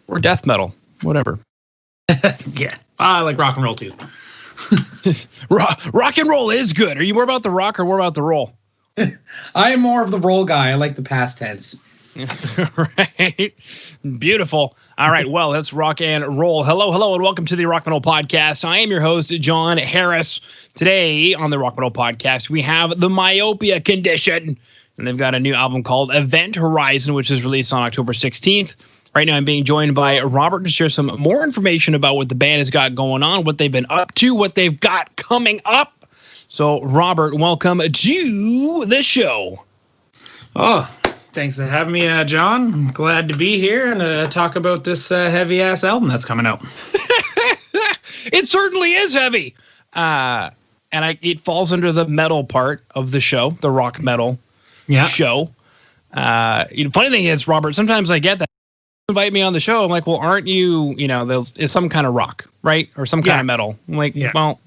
or death metal, whatever. Yeah, I like rock and roll too. Rock and roll is good. Are you more about the rock or more about the roll? I am more of the roll guy. I like the past tense. Right. Beautiful. All right. Well, let's rock and roll. Hello, and welcome to the Rock Metal Podcast. I am your host, John Harris. Today on the Rock Metal Podcast, we have the MYOPIA Condition, and they've got a new album called Event Horizon, which is released on October 16th. Right now, I'm being joined by Robert to share some more information about what the band has got going on, what they've been up to, what they've got coming up. So, Robert, welcome to the show. Oh, thanks for having me, John. I'm glad to be here and talk about this heavy-ass album that's coming out. It certainly is heavy. It falls under the metal part of the show, the rock metal show. Funny thing is, Robert, sometimes I get that. Invite me on the show. I'm like, well, aren't you, there's some kind of rock, right? Or some kind of metal. I'm like, well,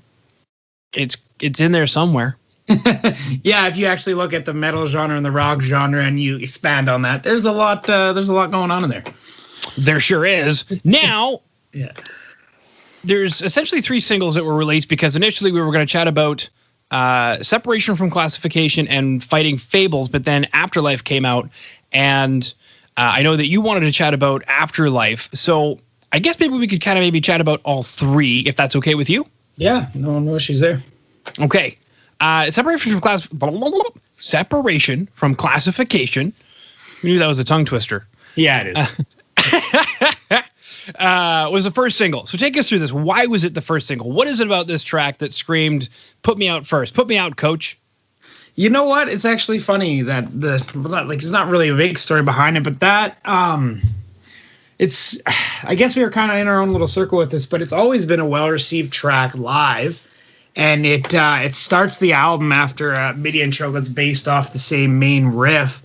it's in there somewhere. Yeah, if you actually look at the metal genre and the rock genre and you expand on that, there's a lot going on in there. There sure is. Now, there's essentially 3 singles that were released because initially we were going to chat about Separation from Classification and Fighting Fables, but then Afterlife came out, and I know that you wanted to chat about Afterlife, so I guess maybe we could kind of chat about all 3, if that's okay with you. Yeah, no issues there. Okay. Separation from Classification. I knew that was a tongue twister. Yeah, it is. Was the first single. So take us through this. Why was it the first single? What is it about this track that screamed, put me out first? Put me out, coach. You know what? It's actually funny that it's not really a big story behind it, but that it's, I guess we were kind of in our own little circle with this, but it's always been a well-received track live, and it starts the album after a MIDI intro that's based off the same main riff,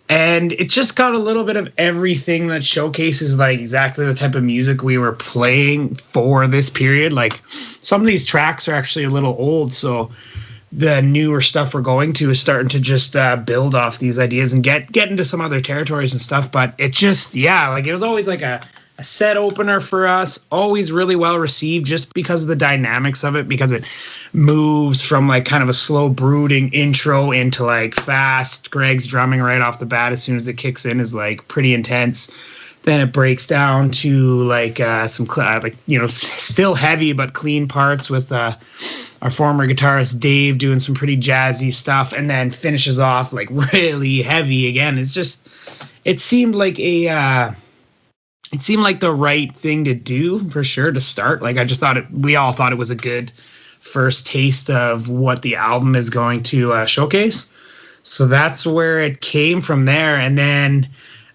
and it just got a little bit of everything that showcases like exactly the type of music we were playing for this period. Like some of these tracks are actually a little old, so the newer stuff we're going to is starting to just build off these ideas and get into some other territories and stuff. But it just, it was always like a set opener for us, always really well received just because of the dynamics of it, because it moves from like kind of a slow brooding intro into like fast. Greg's drumming right off the bat as soon as it kicks in is like pretty intense. Then it breaks down to like some still heavy but clean parts with our former guitarist Dave doing some pretty jazzy stuff, and then finishes off like really heavy again. It's just, it seemed like the right thing to do for sure to start. Like I just thought we all thought it was a good first taste of what the album is going to showcase. So that's where it came from there. And then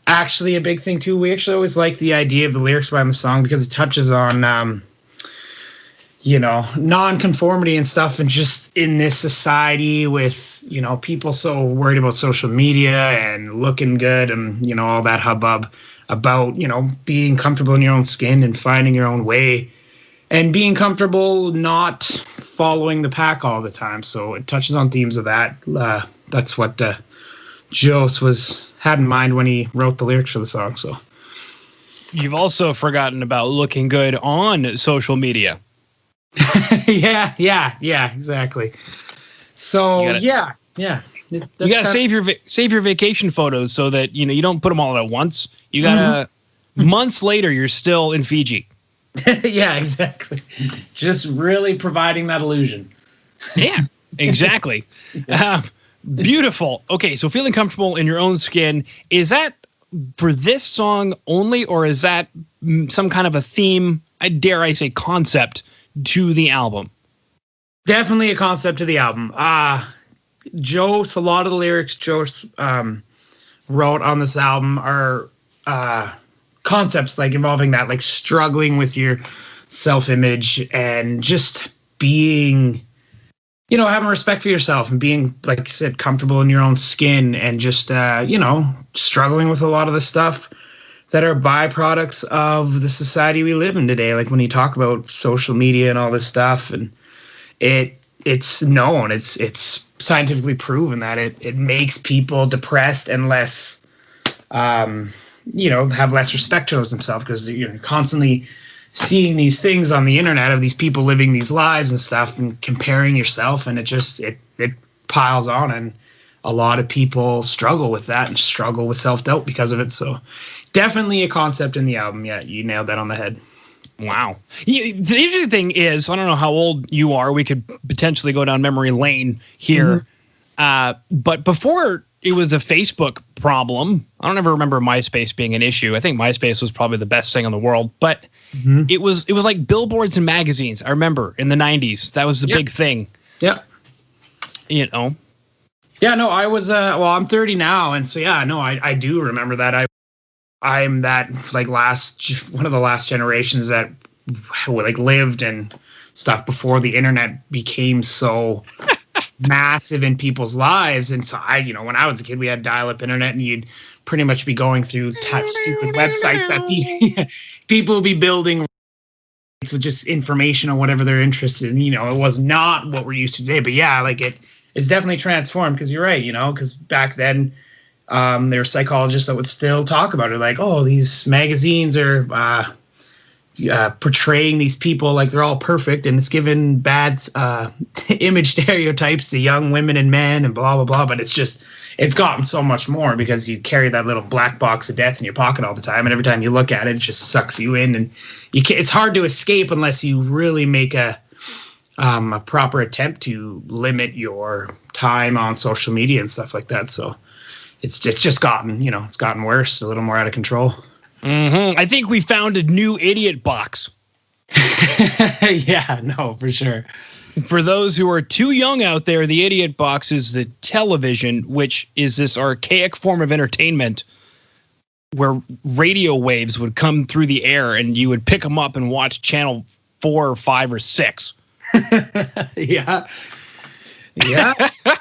actually a big thing too, we actually always like the idea of the lyrics behind the song because it touches on non-conformity and stuff, and just in this society with people so worried about social media and looking good and all that hubbub about being comfortable in your own skin and finding your own way and being comfortable not following the pack all the time. So it touches on themes of that. That's what Jose had in mind when he wrote the lyrics for the song. So you've also forgotten about looking good on social media. yeah, exactly. So you gotta save your vacation photos so that you don't put them all at once. You gotta months later you're still in Fiji. Yeah, exactly. Just really providing that illusion. Yeah, exactly. Beautiful. Okay, so feeling comfortable in your own skin, is that for this song only, or is that some kind of a theme? Dare I say concept to the album? Definitely a concept to the album. A lot of the lyrics Joe wrote on this album are concepts like involving that, like struggling with your self-image and just being, having respect for yourself and being, like I said, comfortable in your own skin and just, struggling with a lot of the stuff that are byproducts of the society we live in today. Like when you talk about social media and all this stuff, and it's known, it's scientifically proven that it makes people depressed and less have less respect towards themselves because you're constantly seeing these things on the internet of these people living these lives and stuff and comparing yourself, and it piles on, and a lot of people struggle with that and struggle with self-doubt because of it. So definitely a concept in the album. Yeah, you nailed that on the head. Wow. The interesting thing is, I don't know how old you are. We could potentially go down memory lane here. But before it was a Facebook problem, I don't ever remember MySpace being an issue. I think MySpace was probably the best thing in the world. But it was like billboards and magazines. I remember in the 90s. That was the big thing. Yeah. Yeah, no, I was, I'm 30 now. And so, I do remember that. I'm that one of the last generations that lived and stuff before the internet became so massive in people's lives. And so when I was a kid, we had dial-up internet, and you'd pretty much be going through stupid websites that people would be building with just information on whatever they're interested in. It was not what we're used to today, but it's definitely transformed, because you're right, because back then, there were psychologists that would still talk about it, like, oh, these magazines are portraying these people like they're all perfect, and it's given bad image stereotypes to young women and men and blah, blah, blah. But it's gotten so much more, because you carry that little black box of death in your pocket all the time, and every time you look at it, it just sucks you in, and it's hard to escape unless you really make a proper attempt to limit your time on social media and stuff like that. So it's just gotten, it's gotten worse, a little more out of control. I think we found a new idiot box. Yeah, no, for sure. For those who are too young out there, the idiot box is the television, which is this archaic form of entertainment where radio waves would come through the air and you would pick them up and watch channel 4 or 5 or 6. Yeah. Yeah.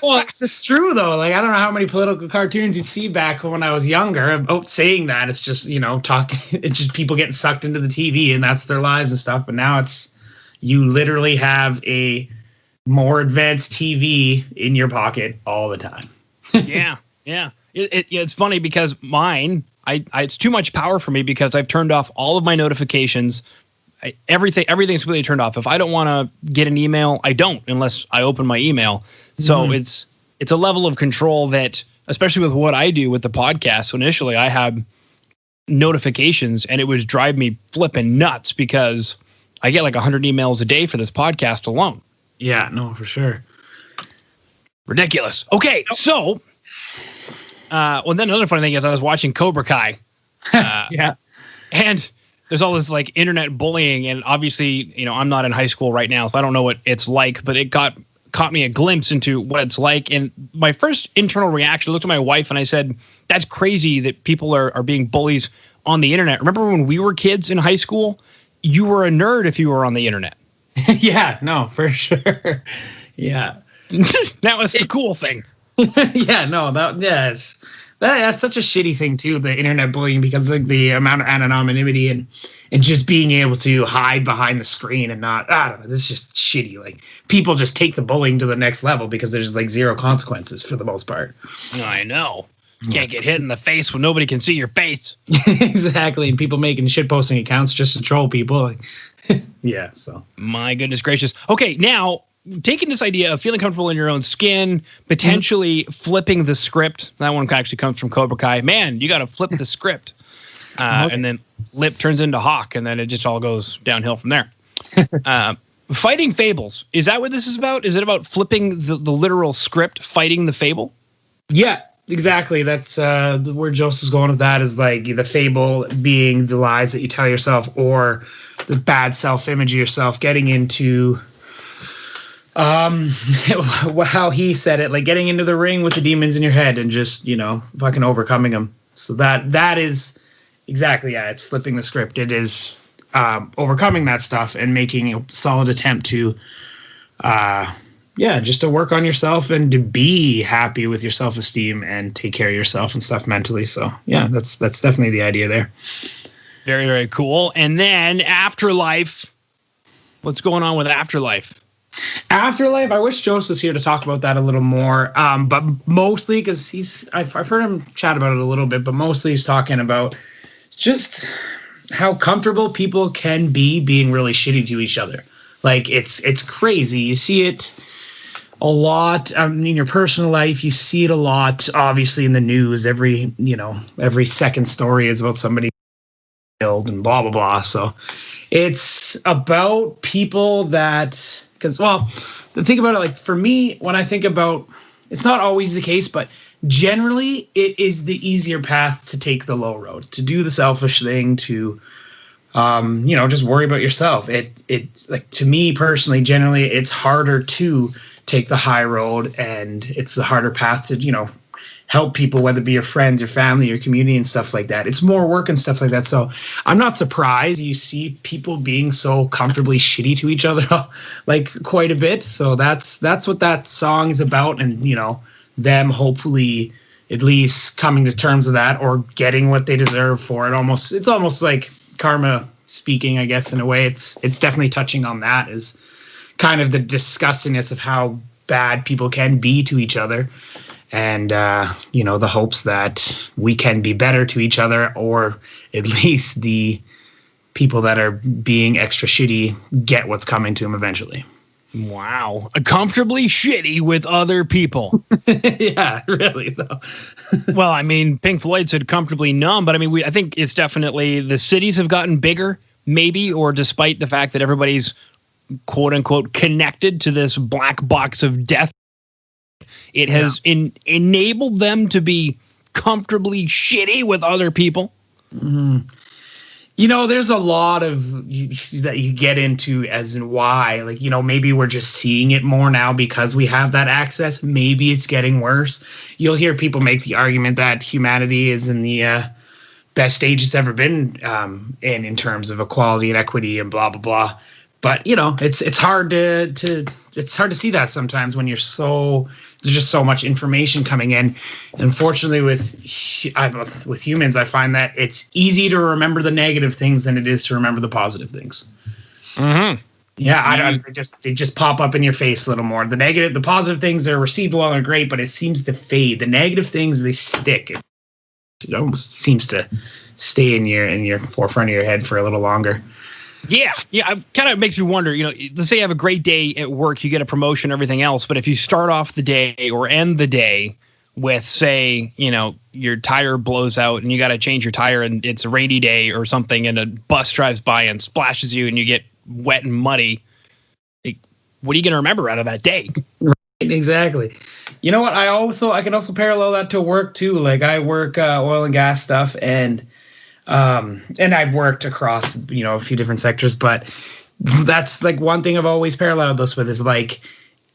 Well, it's true, though. I don't know how many political cartoons you'd see back when I was younger about saying that. It's just, it's just people getting sucked into the TV, and that's their lives and stuff. But now you literally have a more advanced TV in your pocket all the time. Yeah. It's funny because mine, it's too much power for me, because I've turned off all of my notifications. Everything's really turned off. If I don't want to get an email, I don't, unless I open my email. So it's a level of control that, especially with what I do with the podcast. So initially I had notifications, and it was drive me flipping nuts, because I get like 100 emails a day for this podcast alone. Yeah, no, for sure. Ridiculous. Okay, so then another funny thing is I was watching Cobra Kai. Yeah. And there's all this internet bullying, and obviously, I'm not in high school right now, so I don't know what it's like, but it caught me a glimpse into what it's like. And my first internal reaction, I looked at my wife and I said, that's crazy that people are being bullies on the internet. Remember when we were kids in high school, you were a nerd if you were on the internet. Yeah, no, for sure. Yeah. That was the cool thing. Yeah, no, that's such a shitty thing too, the internet bullying, because the amount of anonymity and just being able to hide behind the screen and not, I don't know, this is just shitty. People just take the bullying to the next level because there's zero consequences for the most part. I know. You can't get hit in the face when nobody can see your face. Exactly. And people making shitposting accounts just to troll people. Yeah, so. My goodness gracious. Okay, now, taking this idea of feeling comfortable in your own skin, potentially flipping the script. That one actually comes from Cobra Kai. Man, you got to flip the script. And then Lip turns into Hawk, and then it just all goes downhill from there. Fighting fables. Is that what this is about? Is it about flipping the literal script, fighting the fable? Yeah, exactly. That's where Joseph's going with that, is the fable being the lies that you tell yourself, or the bad self-image of yourself, getting into... how he said it, getting into the ring with the demons in your head and just, fucking overcoming them. So that is exactly, it's flipping the script. It is overcoming that stuff and making a solid attempt to, just to work on yourself and to be happy with your self-esteem and take care of yourself and stuff mentally. So yeah, that's definitely the idea there. Very, very cool. And then Afterlife. What's going on with Afterlife? Afterlife, I wish Joseph was here to talk about that a little more, but mostly because I've heard him chat about it a little bit, but mostly he's talking about just how comfortable people can be being really shitty to each other. Like it's crazy. You see it a lot in your personal life. You see it a lot, obviously, in the news. Every second story is about somebody killed and blah, blah, blah. So it's about people that, because, well, the thing about it, like for me, when I think about, it's not always the case, but generally it is the easier path to take the low road, to do the selfish thing, to just worry about yourself. It like, to me personally, generally it's harder to take the high road, and it's the harder path to, help people, whether it be your friends, your family, your community, and stuff like that. It's more work and stuff like that. So I'm not surprised you see people being so comfortably shitty to each other, like quite a bit. So that's what that song is about. And, them hopefully at least coming to terms with that, or getting what they deserve for it. It's almost like karma speaking, I guess, in a way. It's definitely touching on that, is kind of the disgustingness of how bad people can be to each other. And, the hopes that we can be better to each other, or at least the people that are being extra shitty get what's coming to them eventually. Wow. Comfortably shitty with other people. Yeah, really, though. Well, I mean, Pink Floyd said comfortably numb, but I mean, I think it's definitely, the cities have gotten bigger, maybe, or despite the fact that everybody's quote unquote connected to this black box of death, it has enabled them to be comfortably shitty with other people. Mm-hmm. There's a lot of that you get into as in why, like, maybe we're just seeing it more now because we have that access. Maybe it's getting worse. You'll hear people make the argument that humanity is in the best stage it's ever been in terms of equality and equity and blah, blah, blah. But, it's hard it's hard to see that sometimes when there's just so much information coming in. Unfortunately, with humans, I find that it's easy to remember the negative things than it is to remember the positive things. Mm-hmm. Yeah, they just pop up in your face a little more. The positive things are received well and great, but it seems to fade. The negative things, they stick. It almost seems to stay in your forefront of your head for a little longer. Yeah. It kind of makes me wonder, let's say you have a great day at work, you get a promotion, everything else. But if you start off the day or end the day with, say, your tire blows out and you got to change your tire and it's a rainy day or something, and a bus drives by and splashes you and you get wet and muddy, like, what are you going to remember out of that day? Right, exactly. You know what? I can also parallel that to work too. Like, I work oil and gas stuff, and I've worked across, a few different sectors, but that's like one thing I've always paralleled this with is like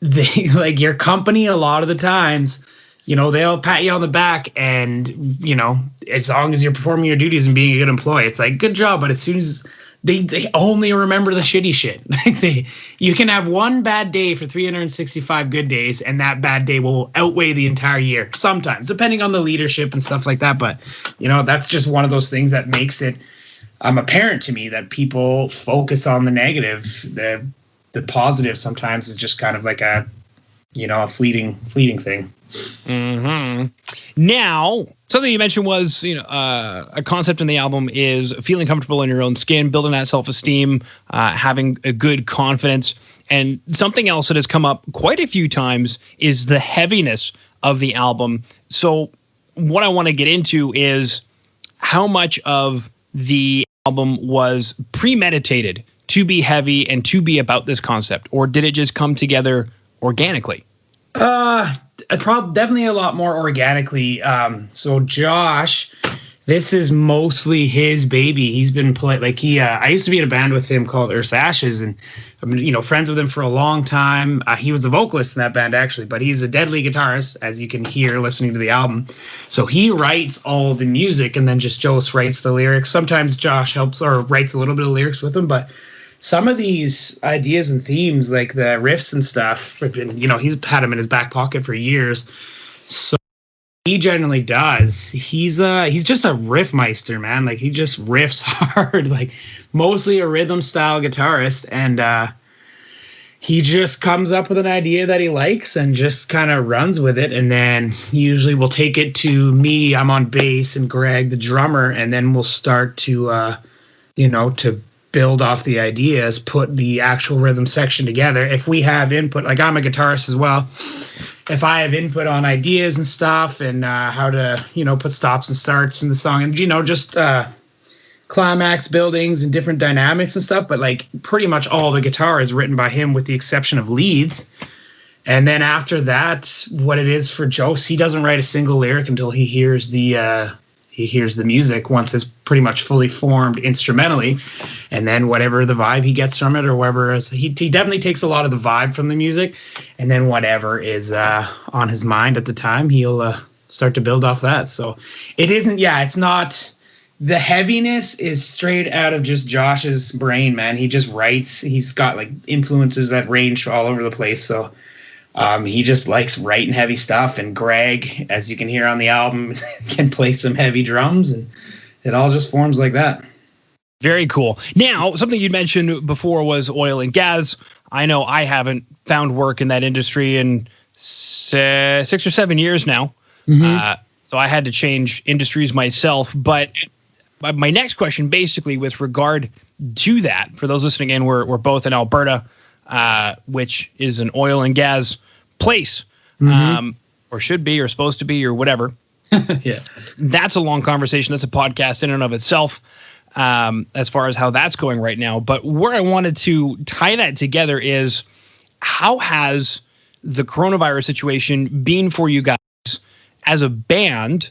your company, a lot of the times, they'll pat you on the back, and, as long as you're performing your duties and being a good employee, it's like, good job. But as soon as they only remember the shitty shit, you can have one bad day for 365 good days, and that bad day will outweigh the entire year sometimes, depending on the leadership and stuff like that. But, that's just one of those things that makes it apparent to me that people focus on the negative. The positive sometimes is just kind of like a fleeting thing. Mm-hmm. Now, something you mentioned was, a concept in the album is feeling comfortable in your own skin, building that self-esteem, having a good confidence. And something else that has come up quite a few times is the heaviness of the album. So what I want to get into is how much of the album was premeditated to be heavy and to be about this concept, or did it just come together organically? Definitely a lot more organically. So Josh, this is mostly his baby. He's been playing, like, I used to be in a band with him called Earth's Ashes, and I've been, friends with him for a long time. He was a vocalist in that band, actually, but he's a deadly guitarist, as you can hear listening to the album. So he writes all the music, and then just Jost writes the lyrics. Sometimes Josh helps or writes a little bit of lyrics with him, but some of these ideas and themes, like the riffs and stuff, he's had them in his back pocket for years. So he generally does. He's just a riffmeister, man. Like, he just riffs hard, like mostly a rhythm style guitarist. And he just comes up with an idea that he likes and just kind of runs with it. And then usually we'll take it to me. I'm on bass and Greg, the drummer, and then we'll start to, to build off the ideas, put the actual rhythm section together. If we have input, like I'm a guitarist as well, if I have input on ideas and stuff and how to, put stops and starts in the song and, just climax buildings and different dynamics and stuff, but like pretty much all the guitar is written by him with the exception of leads. And then after that, what it is for Jose, he doesn't write a single lyric until he hears the music once it's pretty much fully formed instrumentally, and then whatever the vibe he gets from it or whatever is, he definitely takes a lot of the vibe from the music, and then whatever is on his mind at the time, he'll start to build off that. So it's not. The heaviness is straight out of just Josh's brain, man. He just writes. He's got like influences that range all over the place. So he just likes writing heavy stuff. And Greg, as you can hear on the album, can play some heavy drums, and it all just forms like that. Very cool. Now, something you mentioned before was oil and gas. I know I haven't found work in that industry in 6 or 7 years now. Mm-hmm. So I had to change industries myself. But my next question, basically, with regard to that, for those listening in, we're both in Alberta, which is an oil and gas place, or should be, or supposed to be, or whatever. Yeah, that's a long conversation. That's a podcast in and of itself, as far as how that's going right now. But where I wanted to tie that together is, how has the coronavirus situation been for you guys as a band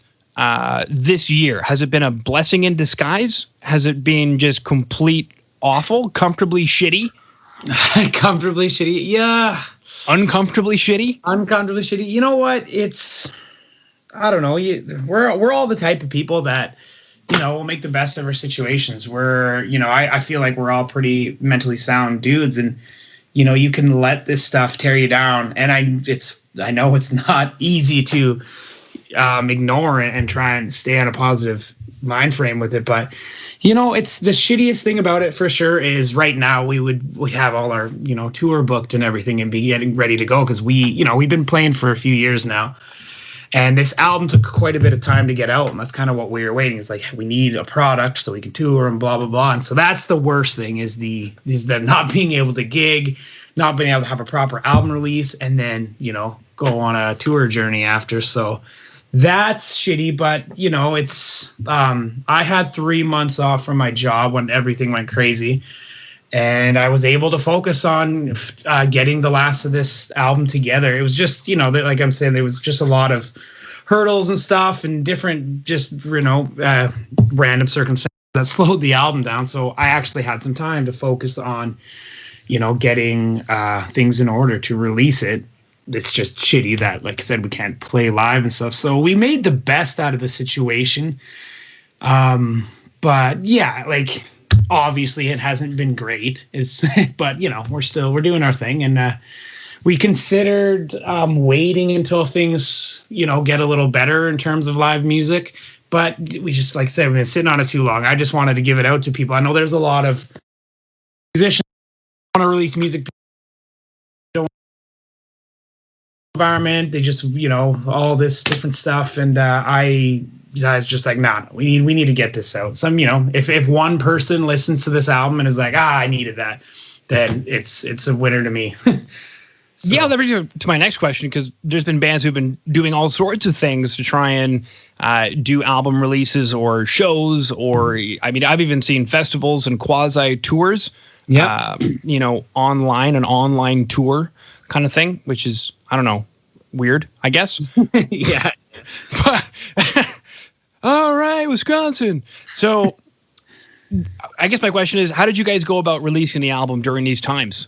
this year? Has it been a blessing in disguise? Has it been just complete awful, comfortably shitty? Comfortably shitty, yeah. Uncomfortably shitty? Uncomfortably shitty. You know what? I don't know. We're all the type of people that, will make the best of our situations. I feel like we're all pretty mentally sound dudes, and, you can let this stuff tear you down. And I know it's not easy to ignore it and try and stay on a positive mind frame with it, but it's the shittiest thing about it for sure is right now we'd have all our tour booked and everything and be getting ready to go, because we've been playing for a few years now, and this album took quite a bit of time to get out, and that's kind of what we were waiting. It's like, we need a product so we can tour and blah blah blah. And so that's the worst thing, is the not being able to gig, not being able to have a proper album release, and then go on a tour journey after. So that's shitty, but it's I had 3 months off from my job when everything went crazy, and I was able to focus on getting the last of this album together. It was just, like I'm saying, there was just a lot of hurdles and stuff and different just, random circumstances that slowed the album down. So I actually had some time to focus on, getting things in order to release it. It's just shitty that, like I said, we can't play live and stuff. So we made the best out of the situation. But yeah, like, obviously it hasn't been great. But we're doing our thing, and we considered waiting until things, get a little better in terms of live music. But we just, like I said, we've been sitting on it too long. I just wanted to give it out to people. I know there's a lot of musicians who want to release music, environment, they just all this different stuff, and I was just like, nah, we need to get this out. Some if one person listens to this album and is like, I needed that, then it's a winner to me. So. Yeah, that brings me to my next question, because there's been bands who've been doing all sorts of things to try and do album releases or shows, or I've even seen festivals and quasi tours. Yeah, an online tour kind of thing, which is, I don't know, weird, I guess. Yeah. But, all right, Wisconsin. So I guess my question is, how did you guys go about releasing the album during these times?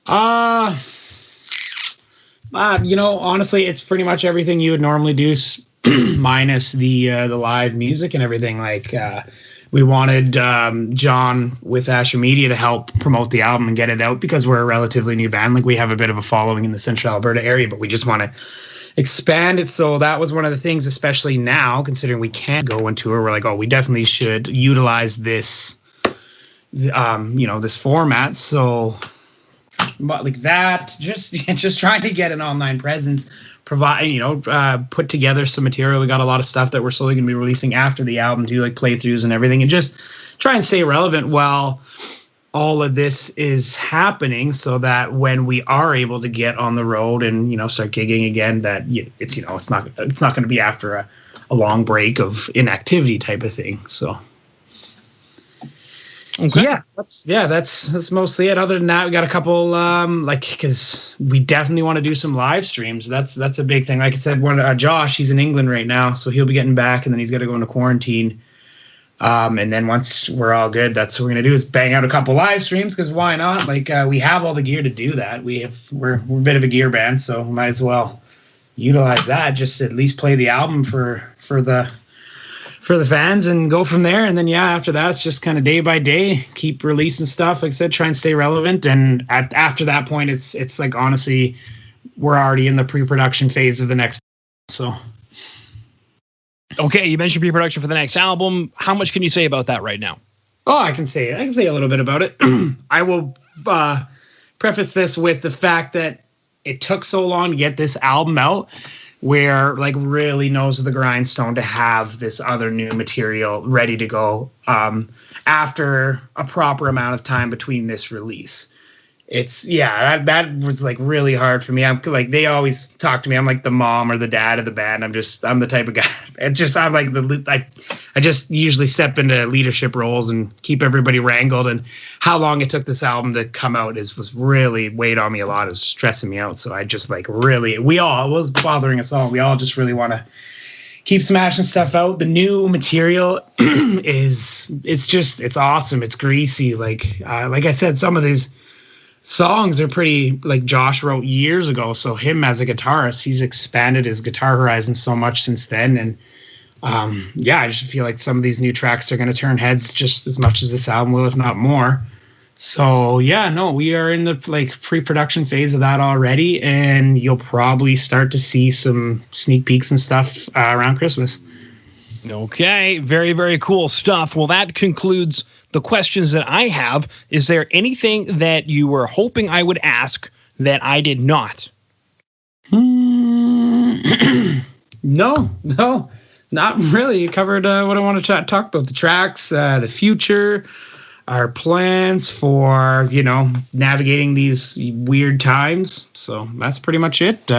Honestly, it's pretty much everything you would normally do, minus the live music and everything. Like, we wanted John with Asher Media to help promote the album and get it out, because we're a relatively new band. Like, we have a bit of a following in the central Alberta area, but we just want to expand it. So that was one of the things, especially now, considering we can't go on tour. We're like, we definitely should utilize this, this format. So like that. Just trying to get an online presence, provide, put together some material. We got a lot of stuff that we're slowly going to be releasing after the album, do like playthroughs and everything, and just try and stay relevant while all of this is happening, so that when we are able to get on the road and start gigging again, that it's not going to be after a long break of inactivity type of thing. So okay. That's mostly it. Other than that, we got a couple because we definitely want to do some live streams. That's a big thing. Like I said, Josh, he's in England right now, so he'll be getting back, and then he's got to go into quarantine. And then once we're all good, that's what we're gonna do is bang out a couple live streams, because why not? Like we have all the gear to do that. We're a bit of a gear band, so we might as well utilize that. Just at least play the album for the fans and go from there. And then after that, it's just kind of day by day, keep releasing stuff. Like I said, try and stay relevant. And after that point, it's like honestly, we're already in the pre-production phase of the next. So. Okay, you mentioned pre-production for the next album. How much can you say about that right now? Oh, I can say a little bit about it. I will preface this with the fact that it took so long to get this album out, where like really nose of the grindstone to have this other new material ready to go after a proper amount of time between this release. It's that was like really hard for me. I'm like, they always talk to me. I'm like the mom or the dad of the band. I'm the type of guy. I'm like I just usually step into leadership roles and keep everybody wrangled. And how long it took this album to come out was really weighed on me a lot. It was stressing me out. So I just like really, it was bothering us all. We all just really want to keep smashing stuff out. The new material it's awesome. It's greasy. Like I said, some of these songs are pretty, like Josh wrote years ago. So him as a guitarist, he's expanded his guitar horizon so much since then. And I just feel like some of these new tracks are going to turn heads just as much as this album will, if not more. So we are in the like pre-production phase of that already. And you'll probably start to see some sneak peeks and stuff around Christmas. Okay. Very, very cool stuff. Well, that concludes the questions that I have. Is there anything that you were hoping I would ask that I did not? No, not really. You covered what I want to talk about: the tracks, the future, our plans for, navigating these weird times. So that's pretty much it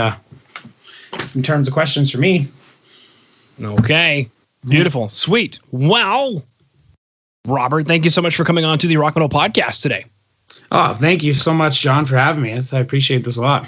in terms of questions for me. Okay. Beautiful. Sweet. Well, Robert, thank you so much for coming on to the Rock Metal Podcast today. Oh, thank you so much, John, for having me. I appreciate this a lot.